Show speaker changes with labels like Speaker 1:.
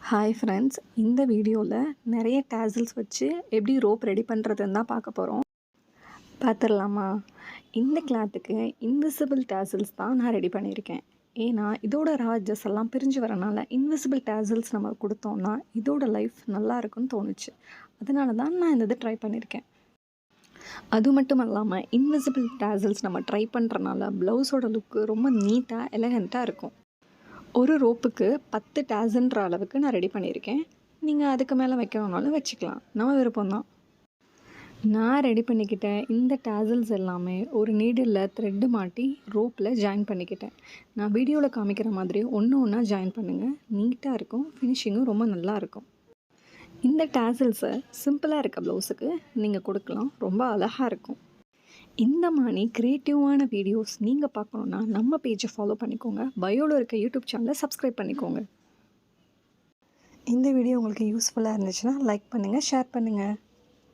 Speaker 1: Hi friends, இந்த வீடியோவில் நிறைய டேசல்ஸ் வச்சு எப்படி ரோப் ரெடி பண்ணுறதுன்னு தான் பார்க்க போகிறோம். பார்த்துடலாமா? இந்த கிளாத்துக்கு இன்விசிபிள் டேசல்ஸ் தான் நான் ரெடி பண்ணியிருக்கேன். ஏன்னா இதோட ராஜஸ் எல்லாம் பிரிஞ்சு வரனால இன்விசிபிள் டேசல்ஸ் நம்ம கொடுத்தோம்னா இதோட லைஃப் நல்லா இருக்குன்னு தோணுச்சு. அதனால தான் நான் இந்த இது ட்ரை பண்ணியிருக்கேன். அது மட்டும் இல்லாமல் இன்விசிபிள் டேசல்ஸ் நம்ம ட்ரை பண்ணுறனால ப்ளவுஸோட லுக்கு ரொம்ப நீட்டாக எலகண்ட்டாக இருக்கும். ஒரு ரோப்புக்கு 10 டேஸ்ன்ற அளவுக்கு நான் ரெடி பண்ணியிருக்கேன். நீங்கள் அதுக்கு மேலே வைக்கணுன்னாலும் வச்சுக்கலாம், நம்ம விருப்பம்தான். நான் ரெடி பண்ணிக்கிட்டேன் இந்த டேசல்ஸ் எல்லாமே ஒரு நீடில் த்ரெட்டு மாட்டி ரோப்பில் ஜாயின் பண்ணிக்கிட்டேன். நான் வீடியோவில் காமிக்கிற மாதிரி ஒன்று ஒன்றா ஜாயின் பண்ணுங்கள், நீட்டாக இருக்கும், ஃபினிஷிங்கும் ரொம்ப நல்லா இருக்கும். இந்த டேசல்ஸை சிம்பிளாக இருக்க ப்ளவுஸுக்கு நீங்கள் கொடுக்கலாம், ரொம்ப அழகாக இருக்கும். இந்த மாதிரி க்ரியேட்டிவான வீடியோஸ் நீங்கள் பார்க்கணுன்னா நம்ம பேஜை ஃபாலோ பண்ணிக்கோங்க. பயோவில் இருக்க யூடியூப் சேனலை சப்ஸ்கிரைப் பண்ணிக்கோங்க. இந்த வீடியோ உங்களுக்கு யூஸ்ஃபுல்லாக இருந்துச்சுன்னா லைக் பண்ணுங்கள், ஷேர் பண்ணுங்கள்.